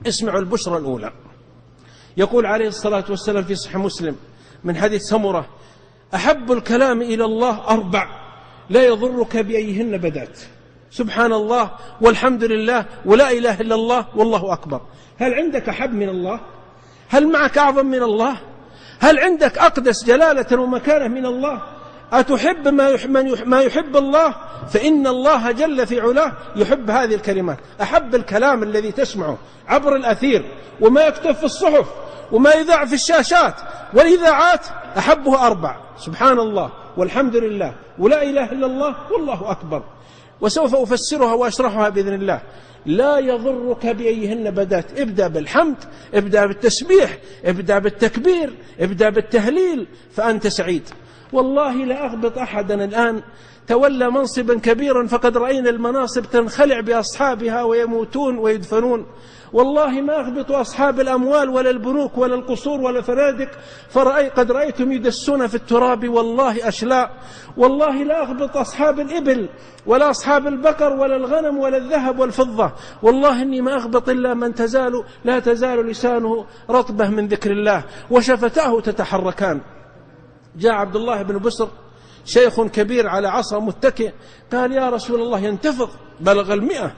اسمعوا البشرى الأولى. يقول عليه الصلاة والسلام في صحيح مسلم من حديث سمرة: أحب الكلام إلى الله 4 لا يضرك بأيهن بدأت: سبحان الله والحمد لله ولا إله إلا الله والله أكبر. هل عندك أحب من الله؟ هل معك أعظم من الله؟ هل عندك أقدس جلالة ومكانة من الله؟ أتحب ما يحب الله؟ فإن الله جل في علاه يحب هذه الكلمات. أحب الكلام الذي تسمعه عبر الأثير وما يكتب في الصحف وما يذاع في الشاشات والإذاعات، أحبه 4: سبحان الله والحمد لله ولا إله إلا الله والله أكبر. وسوف أفسرها وأشرحها بإذن الله. لا يضرك بأيهن بدأت. ابدأ بالحمد، ابدأ بالتسبيح، ابدأ بالتكبير، ابدأ بالتهليل، فأنت سعيد. والله لا أغبط أحدا الآن تولى منصبا كبيرا، فقد رأينا المناصب تنخلع بأصحابها ويموتون ويدفنون. والله ما أغبط أصحاب الأموال ولا البنوك ولا القصور ولا الفنادق، قد رأيتم يدسون في التراب والله أشلاء. والله لا أغبط أصحاب الإبل ولا أصحاب البقر ولا الغنم ولا الذهب والفضة. والله إني ما أغبط إلا من لا تزال لسانه رطبة من ذكر الله وشفتاه تتحركان. جاء عبد الله بن بسر شيخ كبير على عصا متكئ، قال: يا رسول الله، ينتفض بلغ 100،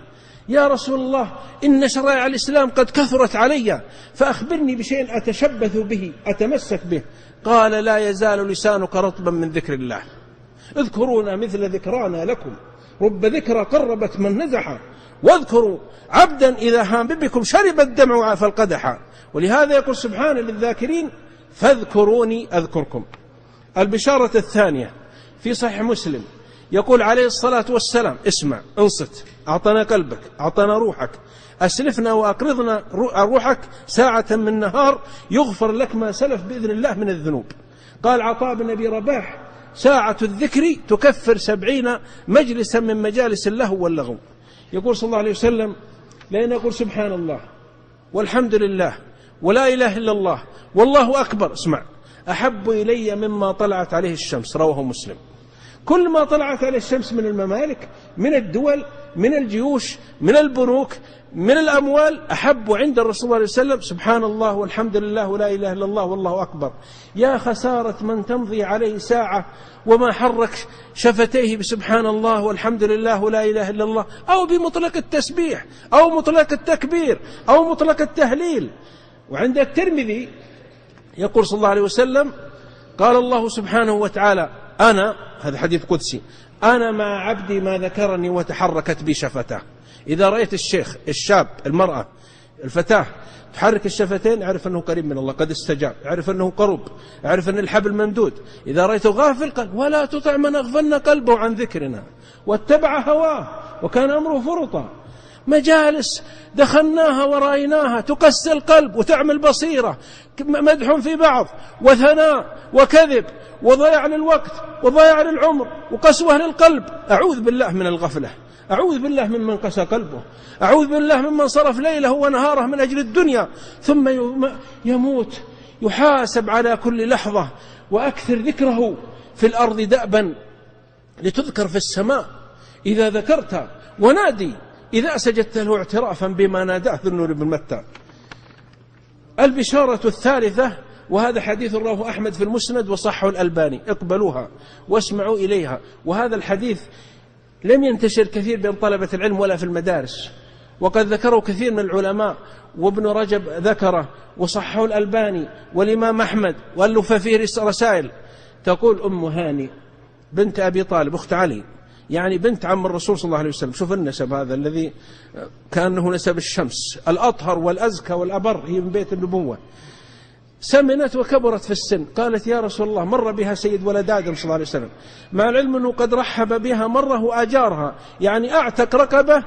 يا رسول الله إن شرائع الإسلام قد كثرت علي، فأخبرني بشيء أتشبث به أتمسك به. قال: لا يزال لسانك رطبا من ذكر الله. اذكرونا مثل ذكرانا لكم، رب ذكرى قربت من نزح، واذكروا عبدا إذا هام بكم شرب الدمع وعاف القدح. ولهذا يقول سبحانه للذاكرين: فاذكروني أذكركم. البشارة الثانية في صحيح مسلم، يقول عليه الصلاة والسلام: اسمع، انصت، أعطنا قلبك، أعطنا روحك، أسلفنا وأقرضنا روحك ساعة من النهار يغفر لك ما سلف بإذن الله من الذنوب. قال عطاء بن أبي رباح: ساعة الذكر تكفر 70 مجلسا من مجالس اللهو واللغو. يقول صلى الله عليه وسلم: لأن أقول سبحان الله والحمد لله ولا إله إلا الله والله أكبر، اسمع، أحب إلي مما طلعت عليه الشمس. رواه مسلم. كل ما طلعت عليه الشمس من الممالك، من الدول، من الجيوش، من البنوك، من الأموال، أحب عند الرسول صلى الله عليه وسلم سبحان الله والحمد لله ولا إله إلا الله والله أكبر. يا خسارة من تمضي عليه ساعة وما حرك شفتيه بسبحان الله والحمد لله ولا إله إلا الله، أو بمطلق التسبيح أو مطلق التكبير أو مطلق التهليل. وعند الترمذي يقول صلى الله عليه وسلم: قال الله سبحانه وتعالى: أنا، هذا حديث قدسي، أنا مع عبدي ما ذكرني وتحركت بي شفتاه. إذا رأيت الشيخ، الشاب، المرأة، الفتاة تحرك الشفتين، اعرف أنه قريب من الله، قد استجاب، اعرف أنه قرب، اعرف أن الحبل ممدود. إذا رأيته غافل قال: ولا تطع من أغفلنا قلبه عن ذكرنا واتبع هواه وكان أمره فرطا. مجالس دخلناها ورأيناها تقسي القلب وتعمل بصيرة، مدح في بعض وثناء وكذب وضياع للوقت وضياع للعمر وقسوة للقلب. أعوذ بالله من الغفلة، أعوذ بالله ممن قسى قلبه، أعوذ بالله ممن صرف ليله ونهاره من أجل الدنيا ثم يموت يحاسب على كل لحظة. وأكثر ذكره في الأرض دأبا لتذكر في السماء إذا ذكرت، ونادي إذا سجدت له اعترافا بما ناداه ذو النور بن متى. البشارة الثالثة، وهذا حديث رواه أحمد في المسند وصحه الألباني، اقبلوها واسمعوا إليها. وهذا الحديث لم ينتشر كثير بين طلبة العلم ولا في المدارس، وقد ذكره كثير من العلماء، وابن رجب ذكره وصحه الألباني والإمام أحمد وألف فيه رسائل. تقول أم هاني بنت أبي طالب أخت علي، يعني بنت عم الرسول صلى الله عليه وسلم، شوف النسب هذا الذي كأنه نسب الشمس، الأطهر والأزكى والأبر، هي من بيت النبوة. سمنت وكبرت في السن، قالت: يا رسول الله، مر بها سيد ولد آدم صلى الله عليه وسلم، مع العلم أنه قد رحب بها مرة وأجارها، يعني أعتق رقبة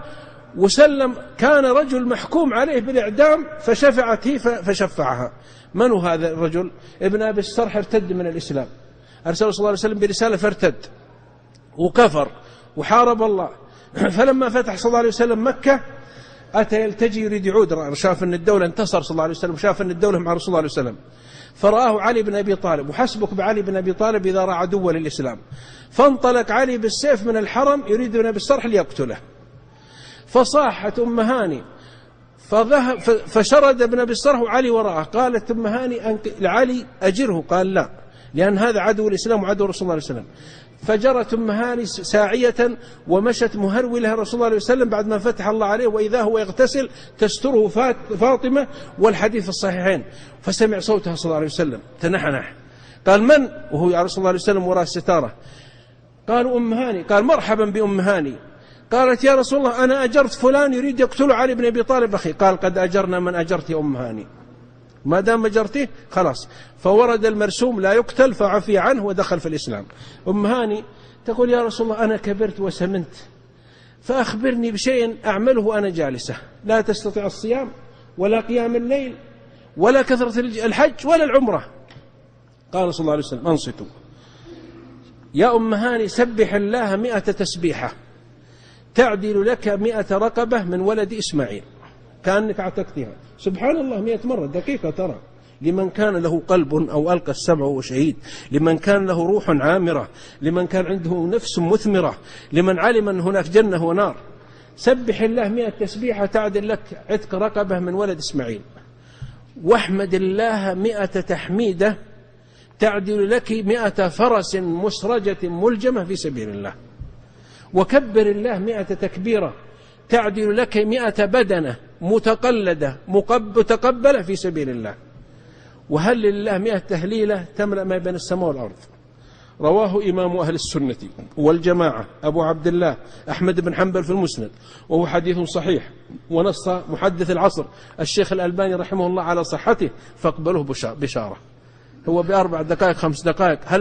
وسلم. كان رجل محكوم عليه بالإعدام فشفعت هي فشفعها. من هو هذا الرجل؟ ابن أبي السرح، ارتد من الإسلام، أرسله صلى الله عليه وسلم برسالة فارتد وكفر وحارب الله. فلما فتح صلى الله عليه وسلم مكة أتى يلتجي يريد يعود، شاف أن الدولة انتصر صلى الله عليه وسلم، شاف أن الدولة مع رسول الله عليه وسلم، فرآه علي بن أبي طالب، وحسبك بعلي بن أبي طالب إذا رأى عدوا للإسلام. فانطلق علي بالسيف من الحرم يريد ابن أبي السرح ليقتله، فصاحت أم هاني فشرد ابن أبي الصرح وعلي وراءه. قالت أم هاني لعلي أجره، قال لا، لأن هذا عدو الإسلام وعدو رسول الله صلى الله عليه وسلم. فجرت أم هاني ساعية ومشت مهرولة رسول الله عليه وسلم بعد ما فتح الله عليه، وإذا هو يغتسل تستره فاطمة، والحديث في الصحيحين. فسمع صوتها صلى الله عليه وسلم، تنحنح، قال من؟ وهو يا رسول الله عليه وسلم وراء الستارة. قالوا أم هاني. قال مرحبا بأم هاني. قالت يا رسول الله أنا أجرت فلان يريد يقتل علي بن أبي طالب أخي. قال قد أجرنا من أجرت يا أم هاني، ما دام أجرته خلاص. فورد المرسوم لا يقتل فعفي عنه ودخل في الإسلام. أم هاني تقول يا رسول الله أنا كبرت وسمنت، فأخبرني بشيء أعمله وأنا جالسة، لا تستطيع الصيام ولا قيام الليل ولا كثرة الحج ولا العمرة. قال صلى الله عليه وسلم أنصتوا يا أم هاني، سبح الله 100 تسبيحة تعدل لك 100 رقبة من ولد إسماعيل، كأنك اعتقتها. سبحان الله 100 مرة، دقيقة ترى. لمن كان له قلب أو ألقى السمع وهو شهيد، لمن كان له روح عامرة، لمن كان عنده نفس مثمرة، لمن علم أن هناك جنة ونار. سبح الله 100 تسبيحة تعدل لك عتق رقبة من ولد إسماعيل. واحمد الله 100 تحميدة تعدل لك 100 فرس مسرجة ملجمة في سبيل الله. وكبر الله 100 تكبيرة تعدل لك 100 بدنة متقلدة متقبلة في سبيل الله. وهل لله 100 تهليلة تملأ ما بين السماء والأرض. رواه إمام أهل السنة والجماعة أبو عبد الله أحمد بن حنبل في المسند، وهو حديث صحيح، ونص محدث العصر الشيخ الألباني رحمه الله على صحته، فاقبله بشارة. هو ب4 دقائق 5 دقائق. هل